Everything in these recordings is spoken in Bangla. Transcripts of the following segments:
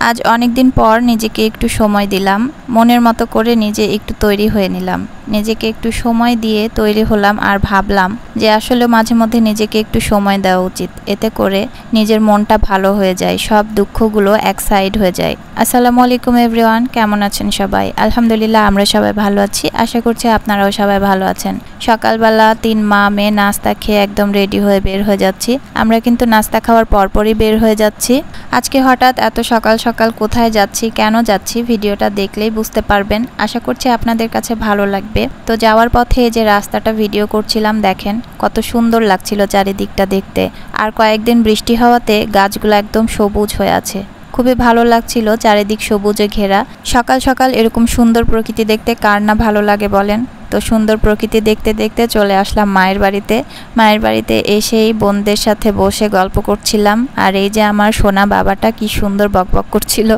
আজ অনেক দিন পর নিজেকে একটু সময় দিলাম, মনের মতো করে নিজে একটু তৈরি হয়ে নিলাম। নিজেকে একটু সময় দিয়ে তৈরি হলাম আর ভাবলাম যে আসলে মাঝে মধ্যে নিজেকে একটু সময় দেওয়া উচিত। এতে করে নিজের মনটা ভালো হয়ে যায়, সব দুঃখগুলো এক সাইড হয়ে যায়। আসসালামু আলাইকুম এভরিওয়ান, কেমন আছেন সবাই? আলহামদুলিল্লাহ আমরা সবাই ভালো আছি। আশা করছি আপনারাও সবাই ভালো আছেন। সকালবেলা 3 মা মেয়ে নাস্তা খেয়ে একদম রেডি হয়ে বের হয়ে যাচ্ছি। আমরা কিন্তু নাস্তা খাওয়ার পরপরই বের হয়ে যাচ্ছি। আজকে হঠাৎ এত সকাল সকাল কোথায় যাচ্ছি, কেন যাচ্ছি, ভিডিওটা দেখলেই বুঝতে পারবেন। আশা করছি আপনাদের কাছে ভালো লাগবে। তো যাওয়ার পথে যে রাস্তাটা ভিডিও করছিলাম, দেখেন কত সুন্দর লাগছিল চারিদিকটা দেখতে। আর কয়েকদিন বৃষ্টি হওয়াতে গাছগুলো একদম সবুজ হয়ে আছে, খুবই ভালো লাগছিল, চারিদিক সবুজে ঘেরা। সকাল সকাল এরকম সুন্দর প্রকৃতি দেখতে কার না ভালো লাগে বলেন? তো সুন্দর প্রকৃতি দেখতে দেখতে চলে আসলাম মায়ের বাড়িতে। মায়ের বাড়িতে এসেই বোনদের সাথে বসে গল্প করছিলাম। আর এই যে আমার সোনা বাবাটা কি সুন্দর বকবক করছিল,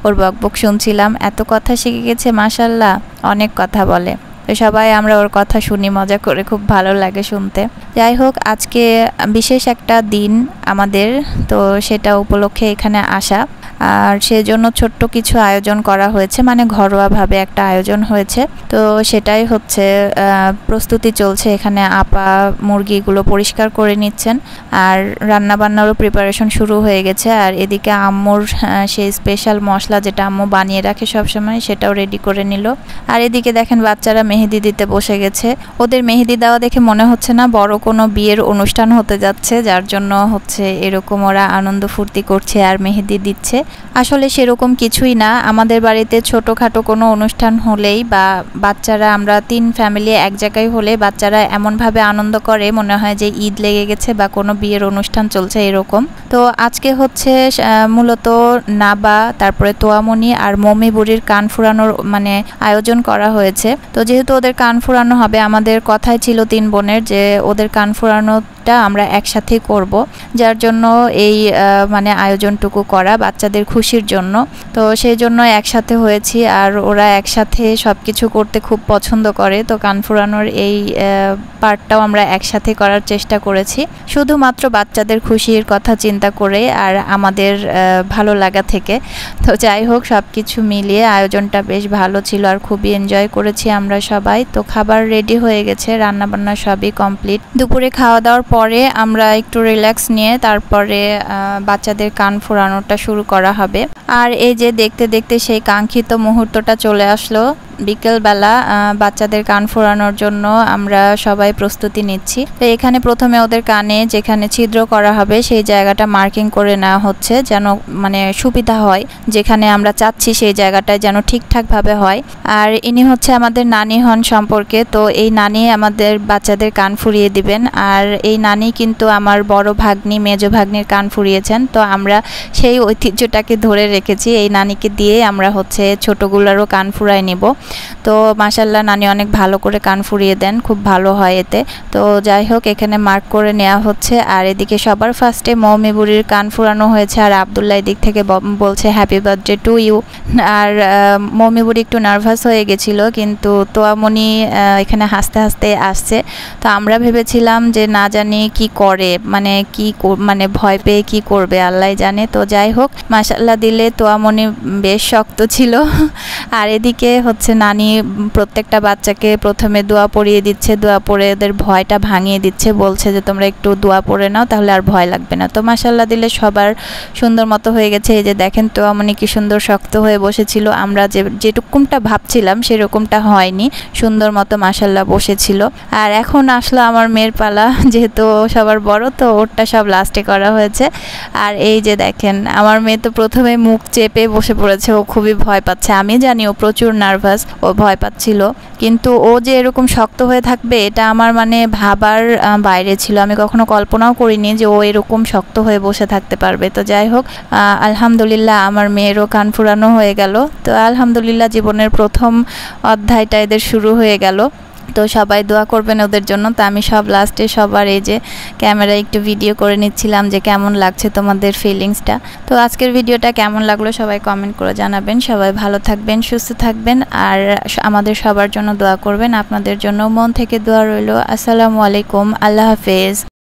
ওর বকবক শুনছিলাম। এত কথা শিখে গেছে মাশাল্লাহ, অনেক কথা বলে। তো সবাই আমরা ওর কথা শুনি মজা করে, খুব ভালো লাগে শুনতে। যাই হোক, আজকে বিশেষ একটা দিন আমাদের, তো সেটা উপলক্ষে এখানে আসা। আর সেজন্য ছোট্ট কিছু আয়োজন করা হয়েছে, মানে ঘরোয়াভাবে একটা আয়োজন হয়েছে। তো সেটাই হচ্ছে প্রস্তুতি চলছে। এখানে আপা মুরগিগুলো পরিষ্কার করে নিচ্ছেন, আর রান্নাবান্নারও প্রিপারেশন শুরু হয়ে গেছে। আর এদিকে আম্মুর সেই স্পেশাল মশলা যেটা আম্মু বানিয়ে রাখে সবসময়, সেটাও রেডি করে নিল। আর এদিকে দেখেন বাচ্চারা মেহেদি দিতে বসে গেছে। ওদের মেহেদি দেওয়া দেখে মনে হচ্ছে না বড় কোনো বিয়ের অনুষ্ঠান হতে যাচ্ছে, যার জন্য হচ্ছে এরকম ওরা আনন্দ ফুর্তি করছে আর মেহেদি দিচ্ছে। আসলে সেরকম কিছুই না। আমাদের বাড়িতে ছোটোখাটো কোনো অনুষ্ঠান হলেই বা বাচ্চারা, আমরা 3 ফ্যামিলি এক জায়গায় হলে বাচ্চারা এমনভাবে আনন্দ করে মনে হয় যে ঈদ লেগে গেছে বা কোনো বিয়ের অনুষ্ঠান চলছে এরকম। তো আজকে হচ্ছে মূলত নাবা, তারপরে তোয়ামনি আর মমি বুড়ির কান ফুরানোর মানে আয়োজন করা হয়েছে। তো যেহেতু ওদের কান ফুরানো হবে, আমাদের কথাই ছিল 3 বোনের যে ওদের কান ফুরানোটা আমরা একসাথেই করব, যার জন্য এই মানে আয়োজনটুকু করা বাচ্চাদের খুশির জন্য। তো সেই জন্য একসাথে হয়েছি, আর ওরা একসাথে সব কিছু করতে খুব পছন্দ করে। তো কান ফুরানোর এই পার্টটাও আমরা একসাথে করার চেষ্টা করেছি, শুধুমাত্র বাচ্চাদের খুশির কথা চিন্তা করে আর আমাদের ভালো লাগা থেকে। তো যাই হোক, সব কিছু মিলিয়ে আয়োজনটা বেশ ভালো ছিল আর খুবই এনজয় করেছি আমরা সবাই। তো খাবার রেডি হয়ে গেছে, রান্নাবান্না সবই কমপ্লিট। দুপুরে খাওয়া দাওয়ার পরে আমরা একটু রিল্যাক্স নিয়ে তারপরে বাচ্চাদের কান ফোরানোটা শুরু করা হবে। আর এই যে দেখতে দেখতে সেই কাঙ্ক্ষিত মুহূর্তটা চলে আসলো। বিকেলবেলা বাচ্চাদের কান ফোরানোর জন্য আমরা সবাই প্রস্তুতি নিচ্ছি। তো এখানে প্রথমে ওদের কানে যেখানে ছিদ্র করা হবে সেই জায়গাটা মার্কিং করে নেওয়া হচ্ছে, যেন মানে সুবিধা হয়, যেখানে আমরা চাচ্ছি সেই জায়গাটায় যেন ঠিকঠাকভাবে হয়। আর ইনি হচ্ছে আমাদের নানি হন সম্পর্কে। তো এই নানি আমাদের বাচ্চাদের কান ফুরিয়ে দিবেন। আর এই নানি কিন্তু আমার বড় ভাগ্নি, মেজো ভাগ্নির কান ফুরিয়েছেন। তো আমরা সেই ঐতিহ্যটাকে ধরে রেখেছি, এই নানিকে দিয়ে আমরা হচ্ছে ছোটোগুলোরও কান ফুরাই নিব। তো মাশাল্লাহ নানি অনেক ভালো করে কান ফুরিয়ে দেন, খুব ভালো হয় এতে। তো যাই হোক, এখানে মার্ক করে নেওয়া হচ্ছে। আর এদিকে সবার ফার্স্টে মৌমি বুড়ির কান ফুরানো হয়েছে, আর আবদুল্লাহ এদিক থেকে বলছে হ্যাপি বার্থডে টু ইউ। আর মৌমি বুড়ি একটু নার্ভাস হয়ে গেছিল, কিন্তু তোয়ামনি এখানে হাসতে হাসতে আসছে। তো আমরা ভেবেছিলাম যে না জানি কি করে, মানে ভয় পেয়ে কি করবে আল্লাহ জানে। তো যাই হোক, মাশাল্লাহ দিলে তোয়ামনি বেশ শক্ত ছিল। আর এদিকে হচ্ছে নানি প্রত্যেকটা বাচ্চাকে প্রথমে দোয়া পড়িয়ে দিচ্ছে, দোয়া পড়ে ওদের ভয়টা ভাঙিয়ে দিচ্ছে, বলছে যে তোমরা একটু দোয়া পড়ে নাও, তাহলে আর ভয় লাগবে না। তো মাশাল্লাহ দিলে সবার সুন্দর মতো হয়ে গেছে। এই যে দেখেন তোয়ামনি কি সুন্দর শক্ত হয়ে বসেছিল, আমরা যেটুকুমটা ভাবছিলাম সেরকমটা হয়নি, সুন্দর মতো মাশাল্লাহ বসেছিল। আর এখন আসলো আমার মেয়ের পালা, যেহেতু সবার বড়, তো ওরটা সব লাস্টে করা হয়েছে। আর এই যে দেখেন আমার মেয়ে তো প্রথমে মুখ চেপে বসে পড়েছে, ও খুবই ভয় পাচ্ছে। আমি জানি ও প্রচুর নার্ভাস, ও ভয় পাচ্ছিল, কিন্তু ও যে এরকম শক্ত হয়ে থাকবে এটা আমার মানে ভাবার বাইরে ছিল। আমি কখনো কল্পনাও করিনি যে ও এরকম শক্ত হয়ে বসে থাকতে পারবে। তো যাই হোক, আলহামদুলিল্লাহ আমার মেয়েরও কান ফুরানো হয়ে গেল। তো আলহামদুলিল্লাহ জীবনের প্রথম অধ্যায়টা এদের শুরু হয়ে গেল। তো সবাই দোয়া করবেন ওদের জন্য। তো আমি সব লাস্টে সবার এই যে ক্যামেরায় একটু ভিডিও করে নিচ্ছিলাম যে কেমন লাগছে তোমাদের ফিলিংসটা। তো আজকের ভিডিওটা কেমন লাগলো সবাই কমেন্ট করে জানাবেন। সবাই ভালো থাকবেন, সুস্থ থাকবেন, আর আমাদের সবার জন্য দোয়া করবেন। আপনাদের জন্য মন থেকে দোয়া রইল। আসসালামু আলাইকুম, আল্লাহ হাফেজ।